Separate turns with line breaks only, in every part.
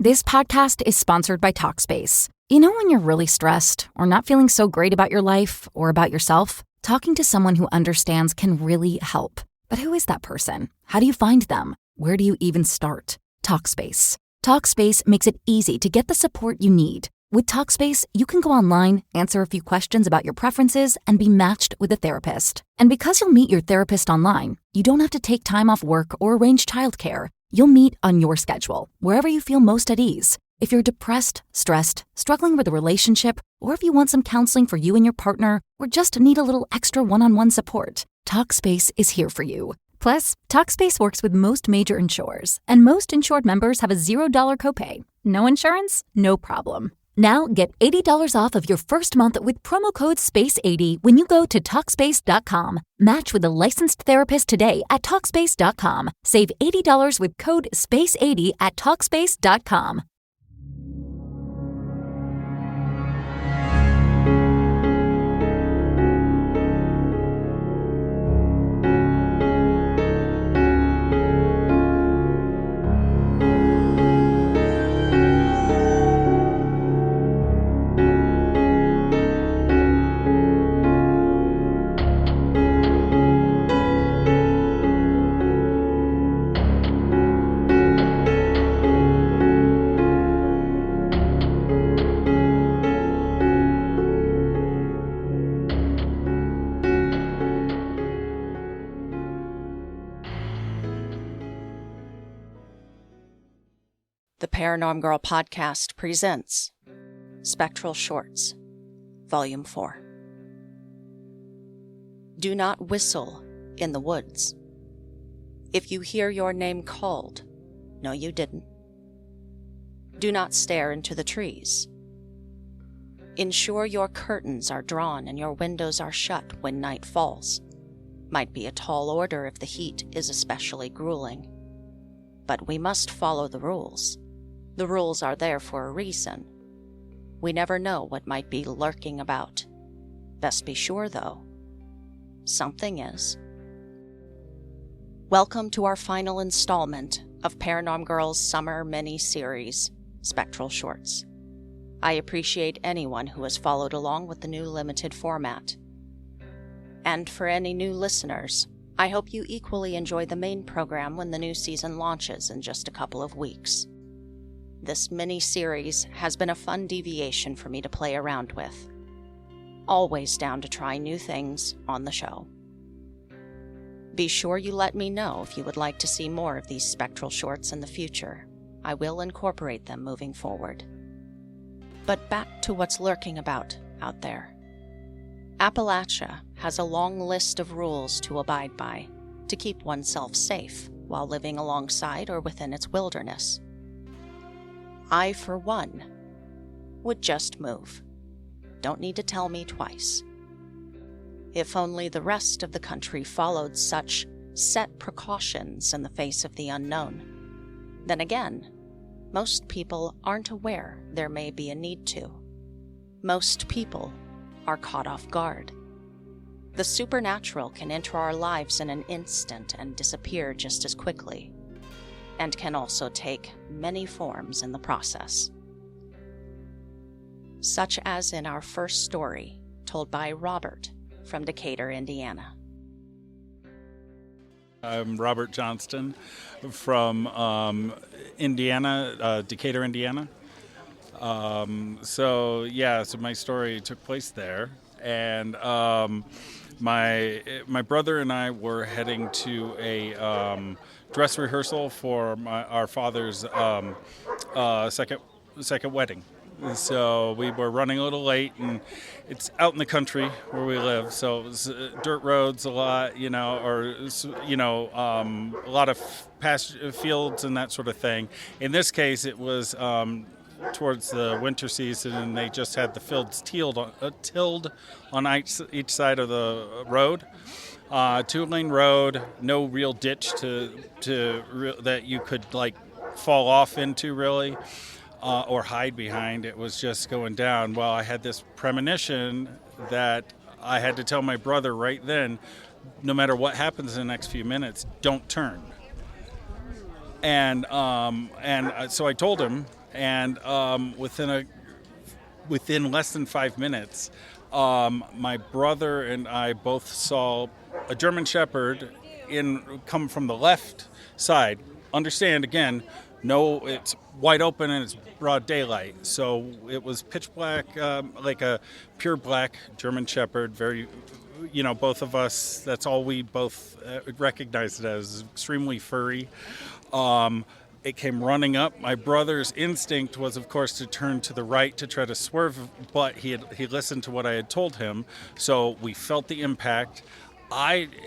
This podcast is sponsored by Talkspace. You know when you're really stressed or not feeling so great about your life or about yourself? Talking to someone who understands can really help. But who is that person? How do you find them? Where do you even start? Talkspace. Talkspace makes it easy to get the support you need. With Talkspace, you can go online, answer a few questions about your preferences, and be matched with a therapist. And because you'll meet your therapist online, you don't have to take time off work or arrange childcare. You'll meet on your schedule, wherever you feel most at ease. If you're depressed, stressed, struggling with a relationship, or if you want some counseling for you and your partner, or just need a little extra one-on-one support, Talkspace is here for you. Plus, Talkspace works with most major insurers, and most insured members have a $0 copay. No insurance? No problem. Now get $80 off of your first month with promo code SPACE80 when you go to Talkspace.com. Match with a licensed therapist today at Talkspace.com. Save $80 with code SPACE80 at Talkspace.com.
The Paranormal Girl podcast presents Spectral Shorts, Volume 4. Do not whistle in the woods. If you hear your name called, no you didn't. Do not stare into the trees. Ensure your curtains are drawn and your windows are shut when night falls. Might be a tall order if the heat is especially grueling. But we must follow the rules. The rules are there for a reason. We never know what might be lurking about. Best be sure, though, something is. Welcome to our final installment of Paranormal Girl's summer mini-series, Spectral Shorts. I appreciate anyone who has followed along with the new limited format. And for any new listeners, I hope you equally enjoy the main program when the new season launches in just a couple of weeks. This mini-series has been a fun deviation for me to play around with. Always down to try new things on the show. Be sure you let me know if you would like to see more of these spectral shorts in the future. I will incorporate them moving forward. But back to what's lurking about out there. Appalachia has a long list of rules to abide by to keep oneself safe while living alongside or within its wilderness. I, for one, would just move. Don't need to tell me twice. If only the rest of the country followed such set precautions in the face of the unknown. Then again, most people aren't aware there may be a need to. Most people are caught off guard. The supernatural can enter our lives in an instant and disappear just as quickly, and can also take many forms in the process. Such as in our first story, told by Robert from Decatur, Indiana.
I'm Robert Johnston from Indiana, Decatur, Indiana. So my story took place there, and my brother and I were heading to a dress rehearsal for our father's second wedding. So we were running a little late, and it's out in the country where we live, so it was dirt roads a lot, a lot of fields and that sort of thing. In this case, it was towards the winter season, and they just had the fields tilled on each side of the road. 2-lane road, no real ditch that you could fall off into really. Or hide behind. It was just going down. Well, I had this premonition that I had to tell my brother right then, no matter what happens in the next few minutes, don't turn. And so I told him, and within less than 5 minutes, my brother and I both saw a German Shepherd come from the left side. Understand, again, no, it's wide open and it's broad daylight. So it was pitch black, like a pure black German Shepherd. Very, both of us, that's all we both recognized it as, extremely furry. It came running up. My brother's instinct was, of course, to turn to the right to try to swerve, but he listened to what I had told him, so we felt the impact.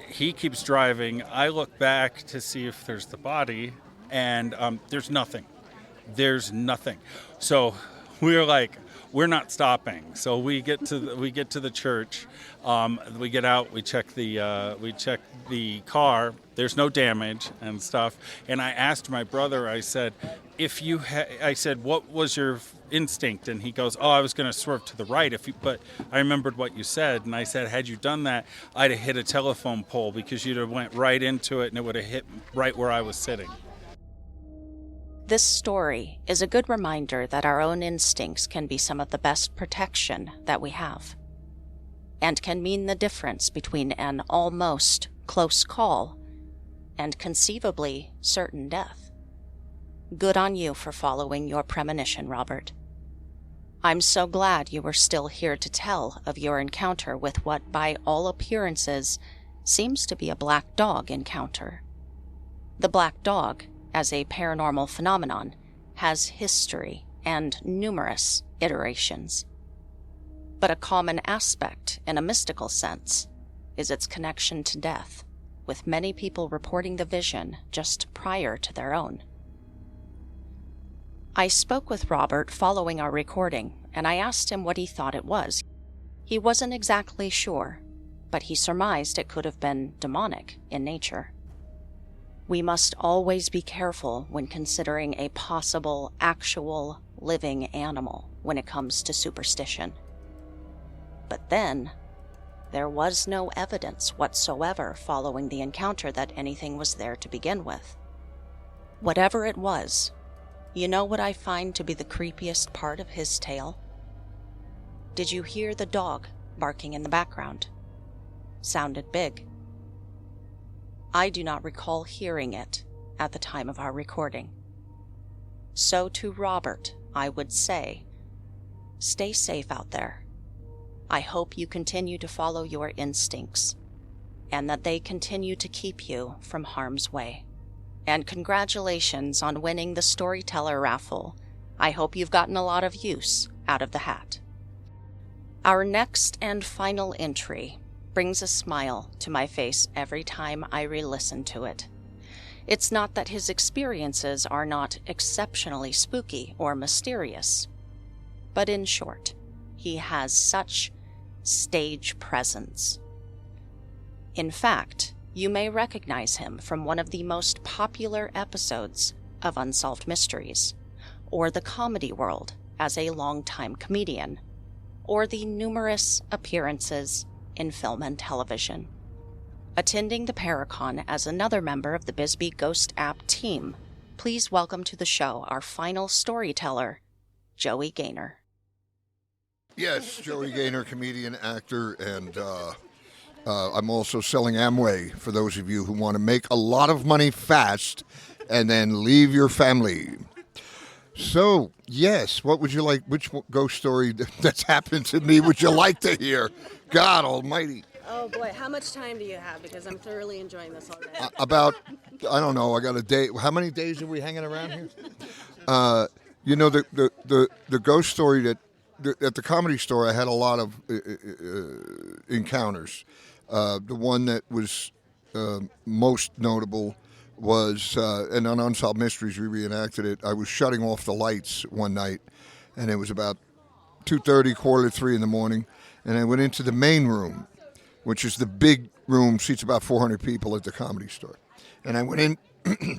He keeps driving. I look back to see if there's the body, and there's nothing. There's nothing. So we were like, we're not stopping. So we get to the church. We get out. We check the car. There's no damage and stuff. And I asked my brother. I said, I said, what was your instinct? And he goes, I was going to swerve to the right. But I remembered what you said. And I said, had you done that, I'd have hit a telephone pole because you'd have went right into it and it would have hit right where I was sitting.
This story is a good reminder that our own instincts can be some of the best protection that we have, and can mean the difference between an almost close call and conceivably certain death. Good on you for following your premonition, Robert. I'm so glad you were still here to tell of your encounter with what, by all appearances, seems to be a black dog encounter. The black dog, as a paranormal phenomenon, has history and numerous iterations. But a common aspect, in a mystical sense, is its connection to death, with many people reporting the vision just prior to their own. I spoke with Robert following our recording, and I asked him what he thought it was. He wasn't exactly sure, but he surmised it could have been demonic in nature. We must always be careful when considering a possible, actual, living animal when it comes to superstition. But then, there was no evidence whatsoever following the encounter that anything was there to begin with. Whatever it was, you know what I find to be the creepiest part of his tale? Did you hear the dog barking in the background? Sounded big. I do not recall hearing it at the time of our recording. So to Robert, I would say, stay safe out there. I hope you continue to follow your instincts, and that they continue to keep you from harm's way. And congratulations on winning the Storyteller raffle. I hope you've gotten a lot of use out of the hat. Our next and final entry brings a smile to my face every time I re-listen to it. It's not that his experiences are not exceptionally spooky or mysterious, but in short, he has such stage presence. In fact, you may recognize him from one of the most popular episodes of Unsolved Mysteries, or the comedy world as a longtime comedian, or the numerous appearances in film and television. Attending the Paracon as another member of the Bisbee Ghost App team, please welcome to the show our final storyteller, Joey Gaynor.
Yes, Joey Gaynor, comedian, actor, and I'm also selling Amway for those of you who want to make a lot of money fast and then leave your family. So, yes, what would you like, which ghost story that's happened to me would you like to hear? God almighty.
Oh boy, how much time do you have? Because I'm thoroughly enjoying this already.
About, I don't know, I got a day. How many days are we hanging around here? The ghost story that, at the Comedy Store, I had a lot of encounters. The one that was most notable was, and on Unsolved Mysteries, we reenacted it. I was shutting off the lights one night, and it was about 2:30, 2:45 in the morning, and I went into the main room, which is the big room, seats about 400 people at the Comedy Store. And I went in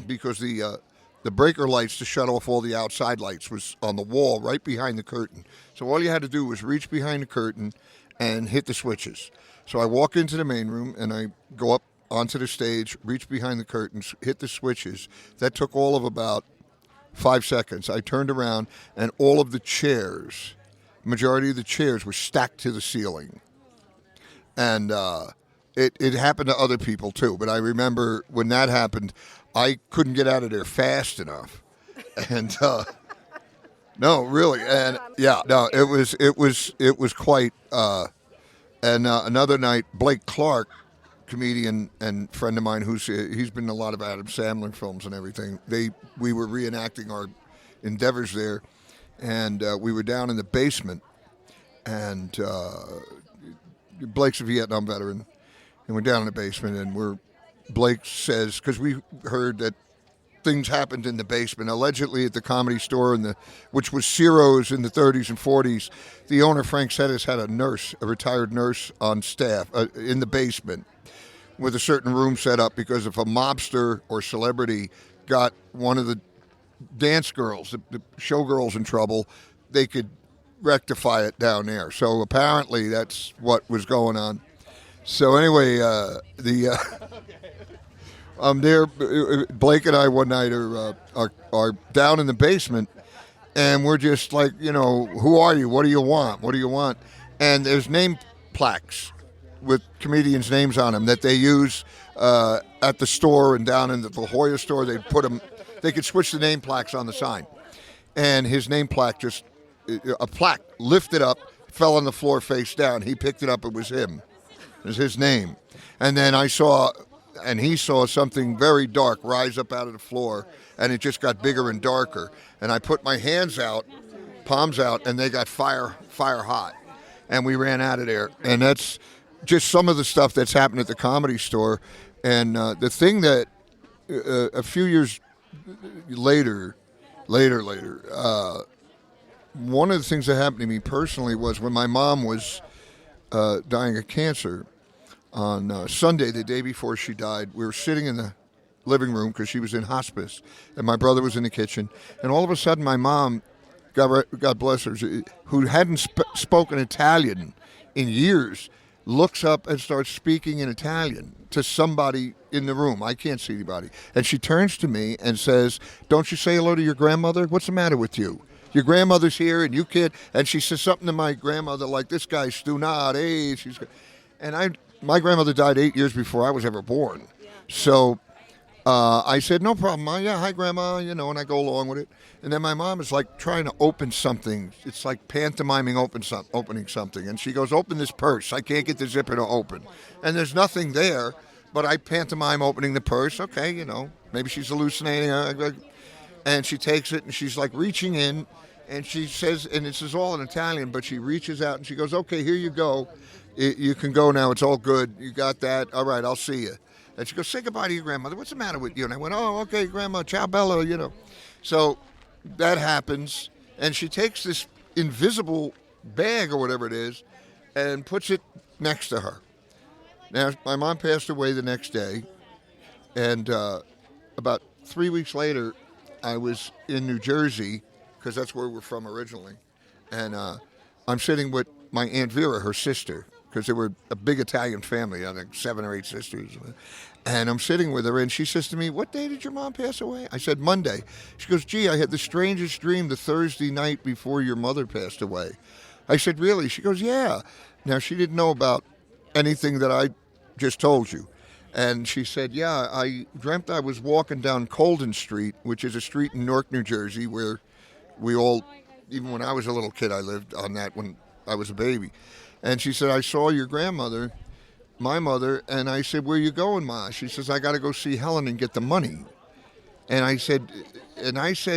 because the breaker lights to shut off all the outside lights was on the wall right behind the curtain. So all you had to do was reach behind the curtain and hit the switches. So I walk into the main room and I go up onto the stage, reach behind the curtains, hit the switches. That took all of about 5 seconds. I turned around, and all of the chairs, majority of the chairs, were stacked to the ceiling. And it happened to other people too. But I remember when that happened, I couldn't get out of there fast enough. And no, really, and yeah, no, it was quite. And another night, Blake Clark, comedian and friend of mine, he's been in a lot of Adam Sandler films and everything. We were reenacting our endeavors there, and we were down in the basement, and Blake's a Vietnam veteran, and we're down in the basement, and Blake says, because we heard that things happened in the basement, allegedly at the Comedy Store, which was Ciro's in the 30s and 40s. The owner, Frank Settis, had a retired nurse on staff in the basement with a certain room set up, because if a mobster or celebrity got one of the dance girls, the showgirls, in trouble, they could rectify it down there. So apparently that's what was going on. So anyway, I'm there. Blake and I one night are down in the basement, and we're just like, who are you? What do you want? What do you want? And there's name plaques with comedians' names on them that they use at the store and down in the La Jolla store. They put them. They could switch the name plaques on the sign, and his name plaque a plaque lifted up, fell on the floor face down. He picked it up. It was him. It was his name. And then he saw something very dark rise up out of the floor, and it just got bigger and darker. And I put my hands out, palms out, and they got fire hot. And we ran out of there. And that's just some of the stuff that's happened at the Comedy Store. And the thing that a few years later, one of the things that happened to me personally was when my mom was dying of cancer. On Sunday, the day before she died, we were sitting in the living room because she was in hospice, and my brother was in the kitchen. And all of a sudden, my mom, God bless her, who hadn't spoken Italian in years, looks up and starts speaking in Italian to somebody in the room. I can't see anybody. And she turns to me and says, "Don't you say hello to your grandmother? What's the matter with you? Your grandmother's here, and you can't." And she says something to my grandmother like, "This guy's stunad, hey." My grandmother died 8 years before I was ever born. So I said, "No problem, Ma. Yeah, hi, Grandma," and I go along with it. And then my mom is like trying to open something. It's like pantomiming opening something. And she goes, "Open this purse. I can't get the zipper to open." And there's nothing there, but I pantomime opening the purse. Okay, maybe she's hallucinating. And she takes it, and she's like reaching in, and she says, and this is all in Italian, but she reaches out and she goes, "Okay, here you go. You can go now. It's all good. You got that. All right, I'll see you." And she goes, "Say goodbye to your grandmother. What's the matter with you?" And I went, "Oh, okay, Grandma. Ciao, Bella," So that happens, and she takes this invisible bag or whatever it is and puts it next to her. Now, my mom passed away the next day, and about 3 weeks later, I was in New Jersey, because that's where we're from originally, and I'm sitting with my Aunt Vera, her sister, because they were a big Italian family. I think 7 or 8 sisters. And I'm sitting with her, and she says to me, "What day did your mom pass away?" I said, "Monday." She goes, "Gee, I had the strangest dream the Thursday night before your mother passed away." I said, "Really?" She goes, "Yeah." Now, she didn't know about anything that I just told you. And she said, "Yeah, I dreamt I was walking down Colden Street, which is a street in Newark, New Jersey, where we all, even when I was a little kid, I lived on that when I was a baby." And she said, "I saw your grandmother, my mother," and I said, "Where you going, Ma?" She says, "I got to go see Helen and get the money." And I said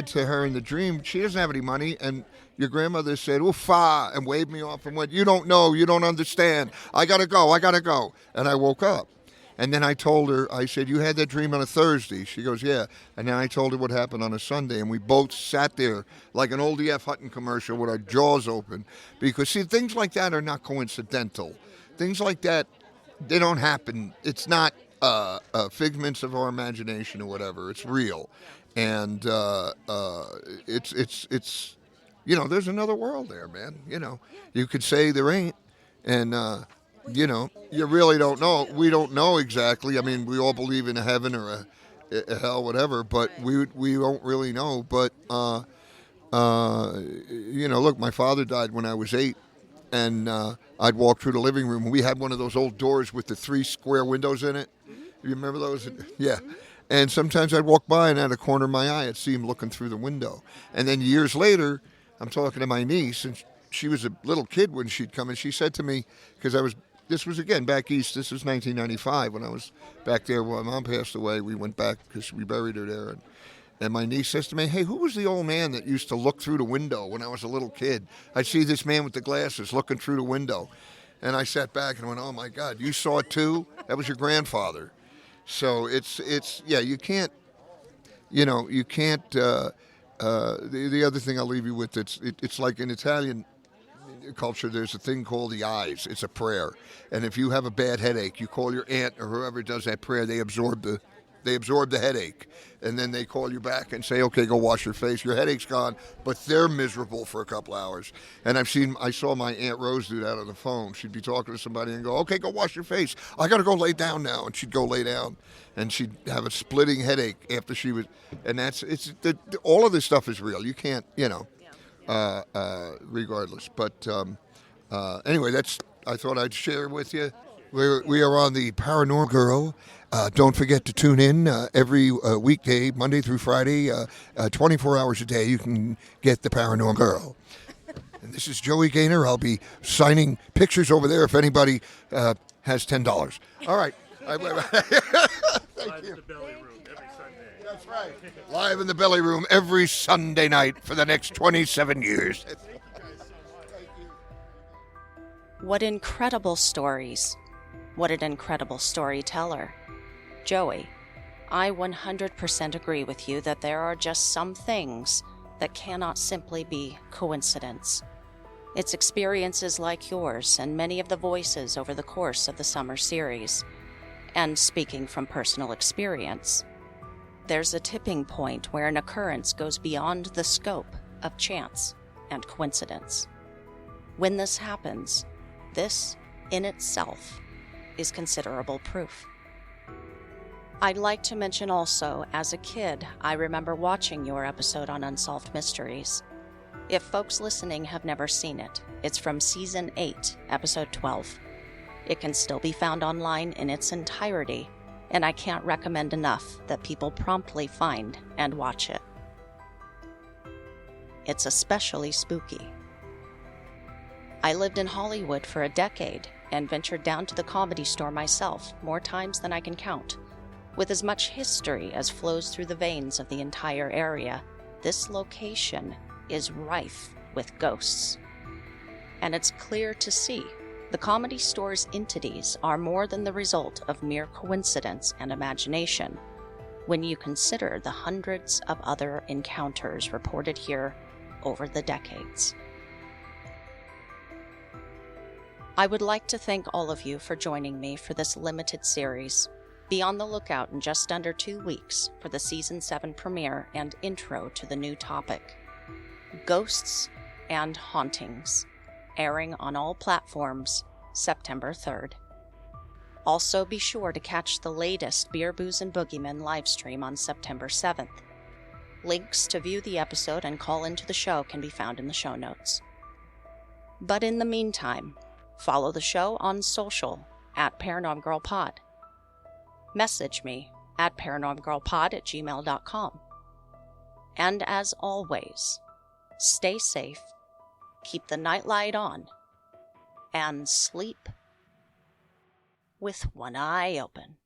to her in the dream, "She doesn't have any money." And your grandmother said, "Oofa," and waved me off and went, "You don't know, you don't understand. I got to go. And I woke up. And then I told her, I said, "You had that dream on a Thursday?" She goes, "Yeah." And then I told her what happened on a Sunday, and we both sat there like an old E.F. Hutton commercial with our jaws open. Because, see, things like that are not coincidental. Things like that, they don't happen. It's not figments of our imagination or whatever. It's real. And it's there's another world there, man. You could say there ain't. And, you really don't know. We don't know exactly. I mean, we all believe in a heaven or hell, whatever. But we don't really know. But look, my father died when I was 8, and I'd walk through the living room. We had one of those old doors with the 3 square windows in it. You remember those? Yeah. And sometimes I'd walk by, and out of the corner of my eye, I'd see him looking through the window. And then years later, I'm talking to my niece, and she was a little kid when she'd come, and she said to me, because this was again back east. This was 1995 when I was back there. When my mom passed away, we went back because we buried her there. And my niece says to me, "Hey, who was the old man that used to look through the window when I was a little kid? I'd see this man with the glasses looking through the window." And I sat back and went, "Oh my God, you saw it too? That was your grandfather." So it's you can't. The other thing I'll leave you with, it's like in Italian culture, there's a thing called the eyes. It's a prayer, and if you have a bad headache, you call your aunt or whoever does that prayer. They absorb the headache, and then they call you back and say, "Okay, go wash your face. Your headache's gone," but they're miserable for a couple hours. And I saw my Aunt Rose do that on the phone. She'd be talking to somebody and go, "Okay, go wash your face. I got to go lay down now," and she'd go lay down, and she'd have a splitting headache after she was. And all of this stuff is real. You can't, regardless. But anyway, I thought I'd share with you. We are on the Paranormal Girl. Don't forget to tune in every weekday, Monday through Friday, 24 hours a day. You can get the Paranormal Girl. And this is Joey Gaynor. I'll be signing pictures over there if anybody has $10. All right. Thank you.
The belly room every Sunday.
That's right. Live in the belly room every Sunday night for the next 27 years.
What incredible stories. What an incredible storyteller. Joey, I 100% agree with you that there are just some things that cannot simply be coincidence. It's experiences like yours and many of the voices over the course of the summer series. And speaking from personal experience, there's a tipping point where an occurrence goes beyond the scope of chance and coincidence. When this happens, this in itself is considerable proof. I'd like to mention also, as a kid, I remember watching your episode on Unsolved Mysteries. If folks listening have never seen it, it's from Season 8, Episode 12. It can still be found online in its entirety, and I can't recommend enough that people promptly find and watch it. It's especially spooky. I lived in Hollywood for a decade and ventured down to the Comedy Store myself more times than I can count. With as much history as flows through the veins of the entire area, this location is rife with ghosts. And it's clear to see the Comedy Store's entities are more than the result of mere coincidence and imagination when you consider the hundreds of other encounters reported here over the decades. I would like to thank all of you for joining me for this limited series. Be on the lookout in just under 2 weeks for the Season 7 premiere and intro to the new topic, Ghosts and Hauntings, airing on all platforms September 3rd. Also be sure to catch the latest Beer, Booze, and Boogeymen livestream on September 7th. Links to view the episode and call into the show can be found in the show notes. But in the meantime, follow the show on social at ParanormalGirlPod. Message me at paranormalgirlpod@gmail.com. And as always, stay safe, keep the nightlight on, and sleep with one eye open.